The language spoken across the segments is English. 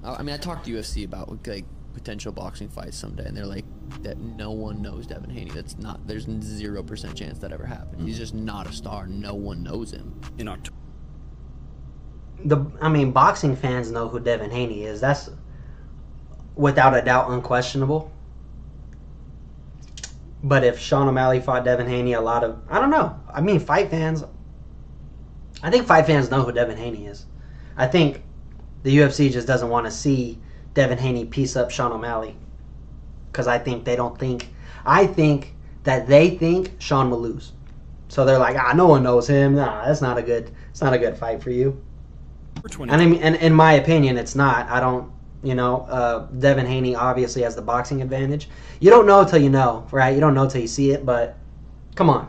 I mean, I talked to UFC about like potential boxing fights someday, and they're like that no one knows Devin Haney. That's not. There's 0% chance that ever happened. He's just not a star. No one knows him. In October. I mean, boxing fans know who Devin Haney is. That's without a doubt unquestionable. But if Sean O'Malley fought Devin Haney, I don't know. I mean, I think fight fans know who Devin Haney is. I think the UFC just doesn't want to see Devin Haney piece up Sean O'Malley. Because I think that they think Sean will lose. So they're like, no one knows him. Nah, it's not a good fight for you. And I mean, and in my opinion, it's not. I don't, Devin Haney obviously has the boxing advantage. You don't know till you know, right? You don't know till you see it, but come on.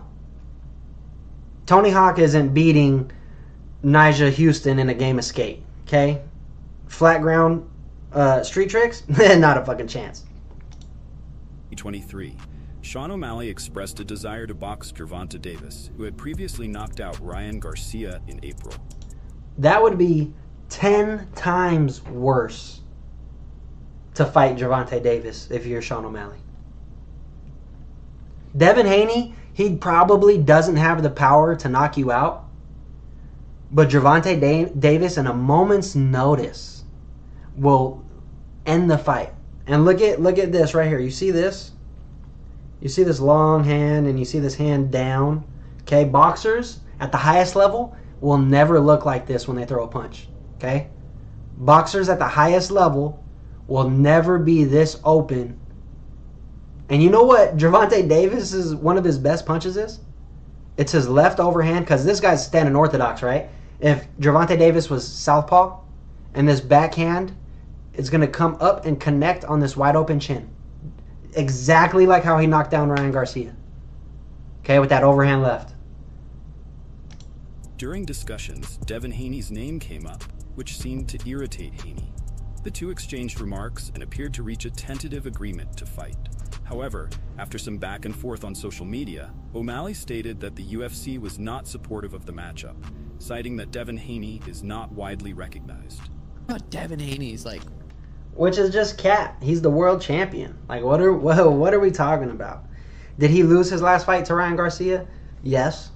Tony Hawk isn't beating Nyjah Houston in a game of skate, okay? Flat ground street tricks? Not a fucking chance. 2023, Sean O'Malley expressed a desire to box Gervonta Davis, who had previously knocked out Ryan Garcia in April. That would be 10 times worse to fight Gervonta Davis if you're Sean O'Malley. Devin Haney, he probably doesn't have the power to knock you out, but Gervonta Davis, in a moment's notice, will end the fight. And look at this right here. You see this? You see this long hand, and you see this hand down. Okay, boxers at the highest level will never look like this when they throw a punch. Okay? Boxers at the highest level will never be this open. And you know what Gervonta Davis is one of his best punches is? It's his left overhand, because this guy's standing orthodox, right? If Gervonta Davis was southpaw, and this backhand is going to come up and connect on this wide open chin. Exactly like how he knocked down Ryan Garcia. Okay, with that overhand left. During discussions, Devin Haney's name came up, which seemed to irritate Haney. The two exchanged remarks and appeared to reach a tentative agreement to fight. However, after some back and forth on social media, O'Malley stated that the UFC was not supportive of the matchup, citing that Devin Haney is not widely recognized. But Devin Haney's like, which is just cap. He's the world champion. Like, what are we talking about? Did he lose his last fight to Ryan Garcia? Yes.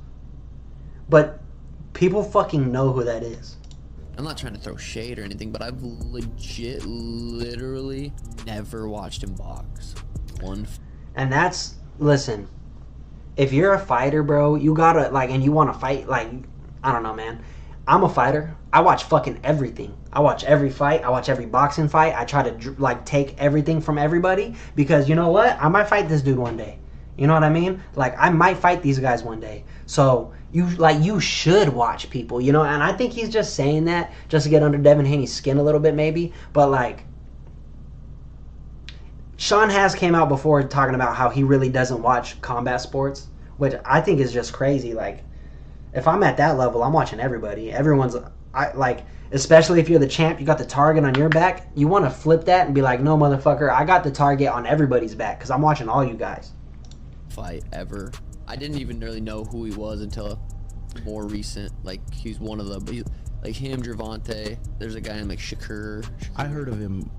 But people fucking know who that is. I'm not trying to throw shade or anything, but I've literally never watched him box. And that's, listen, if you're a fighter, bro, you gotta, like, and you want to fight, like, I don't know, man. I'm a fighter. I watch fucking everything. I watch every fight. I watch every boxing fight. I try to, like, take everything from everybody, because you know what? I might fight this dude one day. You know what I mean? Like, I might fight these guys one day. So you should watch people, and I think he's just saying that just to get under Devin Haney's skin a little bit, maybe. But, like, Sean has came out before talking about how he really doesn't watch combat sports, which I think is just crazy. Like, if I'm at that level, I'm watching everybody. Everyone's, especially if you're the champ, you got the target on your back. You want to flip that and be like, no, motherfucker, I got the target on everybody's back because I'm watching all you guys. Fight ever. I didn't even really know who he was until more recent. Like, he's one of the, like him, Gervonta. There's a guy named like Shakur. I heard of him.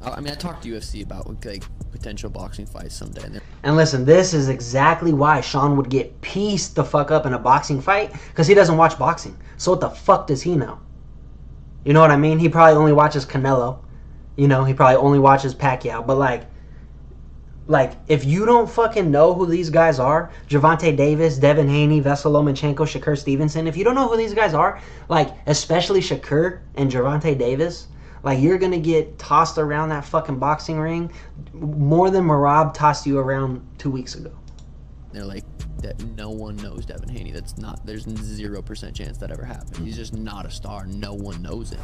I mean, I talked to UFC about like potential boxing fights someday. And listen, this is exactly why Sean would get pieced the fuck up in a boxing fight, because he doesn't watch boxing. So what the fuck does he know? You know what I mean? He probably only watches Canelo. He probably only watches Pacquiao. But like if you don't fucking know who these guys are, Gervonta Davis, Devin Haney, Vasyl Lomachenko, Shakur Stevenson, if you don't know who these guys are, like especially Shakur and Gervonta Davis, like, you're going to get tossed around that fucking boxing ring more than Merab tossed you around 2 weeks ago. They're like, that no one knows Devin Haney. That's not, there's 0% chance that ever happened. He's just not a star. No one knows him.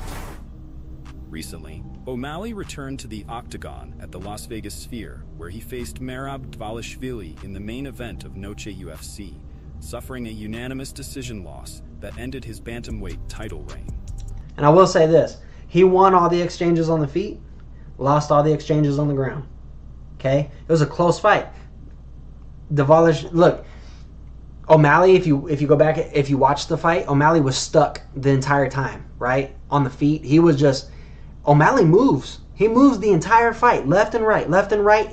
Recently, O'Malley returned to the octagon at the Las Vegas Sphere, where he faced Merab Dvalishvili in the main event of Noche UFC, suffering a unanimous decision loss that ended his bantamweight title reign. And I will say this. He won all the exchanges on the feet, lost all the exchanges on the ground. Okay? It was a close fight. Look, O'Malley, if you go back, if you watch the fight, O'Malley was stuck the entire time, right? On the feet. He was just, O'Malley moves. He moves the entire fight, left and right in, left and right,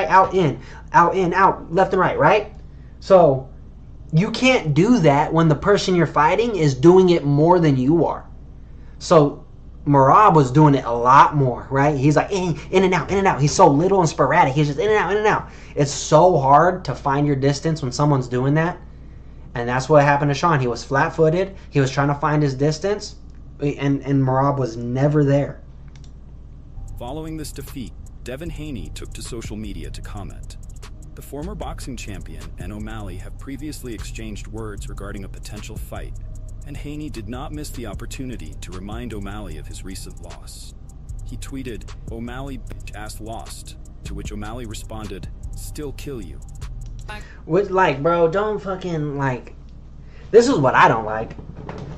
out, in, out, left and right? So you can't do that when the person you're fighting is doing it more than you are. So Merab was doing it a lot more, right? He's like in and out. He's so little and sporadic. He's just in and out. It's so hard to find your distance when someone's doing that. And that's what happened to Sean. He was flat-footed. He was trying to find his distance, and Merab was never there. Following this defeat, Devin Haney took to social media to comment. The former boxing champion and O'Malley have previously exchanged words regarding a potential fight, and Haney did not miss the opportunity to remind O'Malley of his recent loss. He tweeted, "O'Malley bitch-ass lost," to which O'Malley responded, "Still kill you." Which, like, bro, don't fucking, like... This is what I don't like.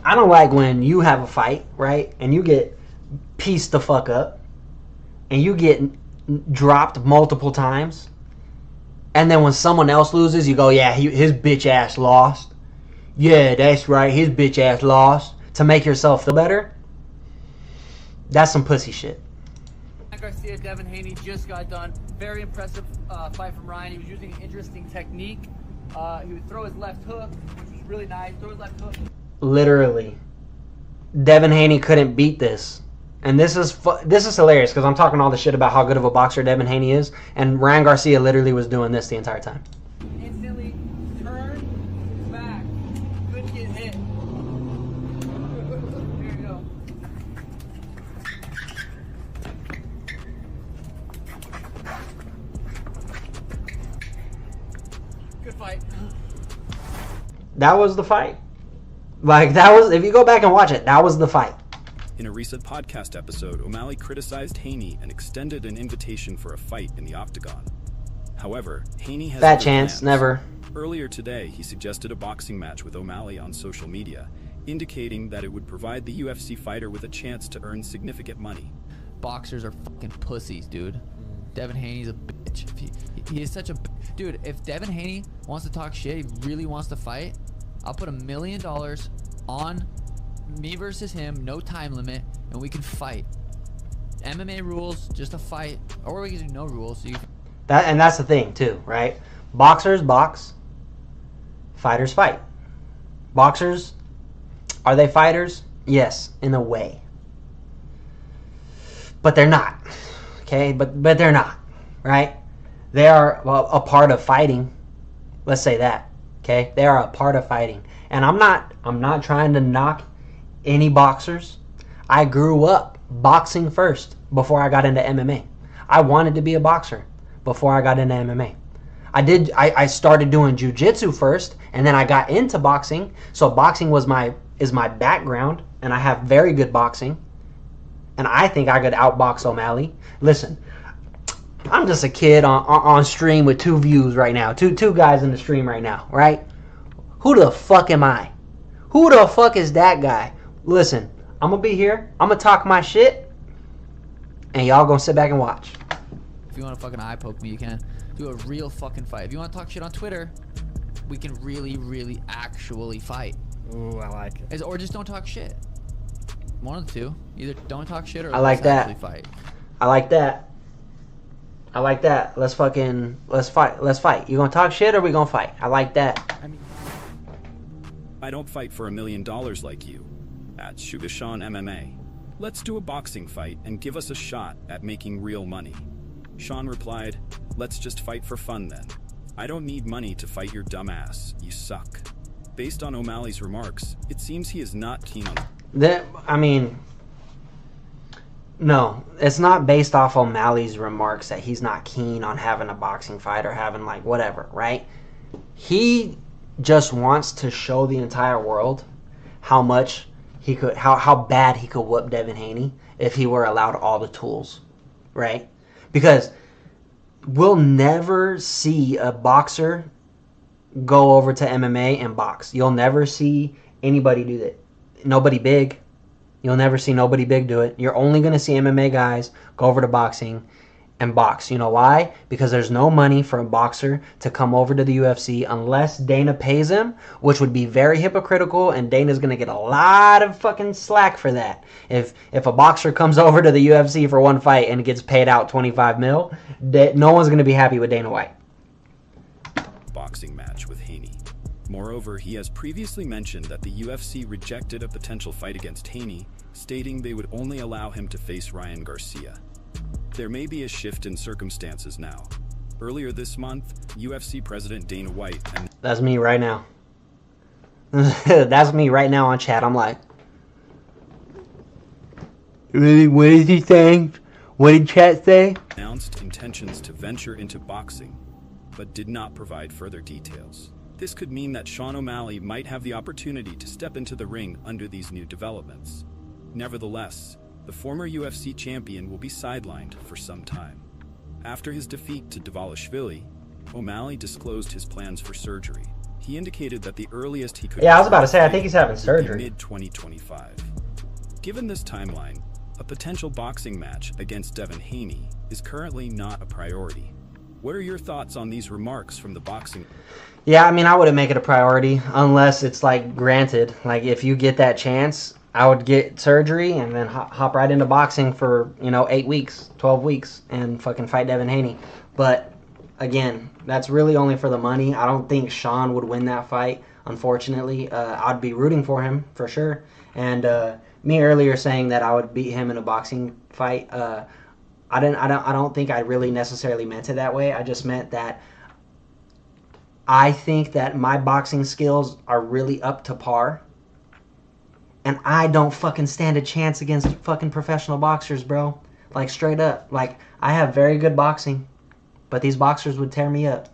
I don't like when you have a fight, right, and you get pieced the fuck up, and you get dropped multiple times, and then when someone else loses, you go, yeah, his bitch ass lost. Yeah, that's right, his bitch ass lost. To make yourself feel better? That's some pussy shit. Garcia, Devin Haney just got done. Very impressive fight from Ryan. He was using an interesting technique. He would throw his left hook, which was really nice. Throw his left hook. Literally. Devin Haney couldn't beat this. And this is hilarious because I'm talking all the shit about how good of a boxer Devin Haney is, and Ryan Garcia literally was doing this the entire time. Instantly turn back. Couldn't get hit. There you go. Good fight. That was the fight. Like, that was, if you go back and watch it, that was the fight. In a recent podcast episode, O'Malley criticized Haney and extended an invitation for a fight in the octagon. However, Haney has Fat other chance, plans. never. Earlier today, he suggested a boxing match with O'Malley on social media, indicating that it would provide the UFC fighter with a chance to earn significant money. Boxers are fucking pussies, dude. Devin Haney's a bitch. He is such a... Dude, if Devin Haney wants to talk shit, he really wants to fight, I'll put $1 million on me versus him, no time limit, and we can fight. MMA rules, just a fight, or we can do no rules. So you That's the thing too, right? Boxers box, fighters fight. Boxers, are they fighters? Yes, in a way, but they're not. Okay, but they're not, right? They are a part of fighting. Let's say that. Okay, they are a part of fighting, and I'm not trying to knock any boxers. I grew up boxing first before I got into MMA. I wanted to be a boxer before I got into MMA. I started doing jiu-jitsu first, and then I got into boxing. So boxing is my background, and I have very good boxing. And I think I could outbox O'Malley. Listen, I'm just a kid on stream with 2 views right now. Two guys in the stream right now, right? Who the fuck am I? Who the fuck is that guy? Listen, I'm going to be here. I'm going to talk my shit. And y'all going to sit back and watch. If you want to fucking eye poke me, you can. Do a real fucking fight. If you want to talk shit on Twitter, we can really, really actually fight. Ooh, I like it. Or just don't talk shit. One of the two. Either don't talk shit or I like let's that. actually fight. I like that. I like that. Let's fight. Let's fight. You going to talk shit or we going to fight? I like that. I don't fight for $1 million like you. At Sugar Sean MMA. Let's do a boxing fight and give us a shot at making real money. Sean replied, "Let's just fight for fun then. I don't need money to fight your dumb ass. You suck." Based on O'Malley's remarks, it seems he is not keen on... No, it's not based off O'Malley's remarks that he's not keen on having a boxing fight or having, like, whatever, right? He just wants to show the entire world how much he could, how bad he could whoop Devin Haney if he were allowed all the tools, right? Because we'll never see a boxer go over to MMA and box. You'll never see anybody do that. Nobody big. You'll never see nobody big do it. You're only going to see MMA guys go over to boxing and box. You know why? Because there's no money for a boxer to come over to the UFC unless Dana pays him, which would be very hypocritical, and Dana's going to get a lot of fucking slack for that. If a boxer comes over to the UFC for one fight and gets paid out 25 mil, no one's going to be happy with Dana White. Boxing match with Haney. Moreover, he has previously mentioned that the UFC rejected a potential fight against Haney, stating they would only allow him to face Ryan Garcia. There may be a shift in circumstances now. Earlier this month, UFC President Dana White and... That's me right now. That's me right now on chat. I'm like, really? What is he saying? What did chat say? announced intentions to venture into boxing, but did not provide further details. This could mean that Sean O'Malley might have the opportunity to step into the ring under these new developments. Nevertheless, the former UFC champion will be sidelined for some time. After his defeat to Dvalishvili, O'Malley disclosed his plans for surgery. He indicated that the earliest he could... Yeah, I was about to say, I think he's having surgery. Mid-2025. Given this timeline, a potential boxing match against Devin Haney is currently not a priority. What are your thoughts on these remarks from the boxing... Yeah, I mean, I wouldn't make it a priority unless it's, like, granted. Like, if you get that chance, I would get surgery and then hop right into boxing for, 8 weeks, 12 weeks, and fucking fight Devin Haney. But, again, that's really only for the money. I don't think Sean would win that fight, unfortunately. I'd be rooting for him, for sure. And me earlier saying that I would beat him in a boxing fight, I don't think I really necessarily meant it that way. I just meant that I think that my boxing skills are really up to par. And I don't fucking stand a chance against fucking professional boxers, bro. Like, straight up. Like, I have very good boxing, but these boxers would tear me up.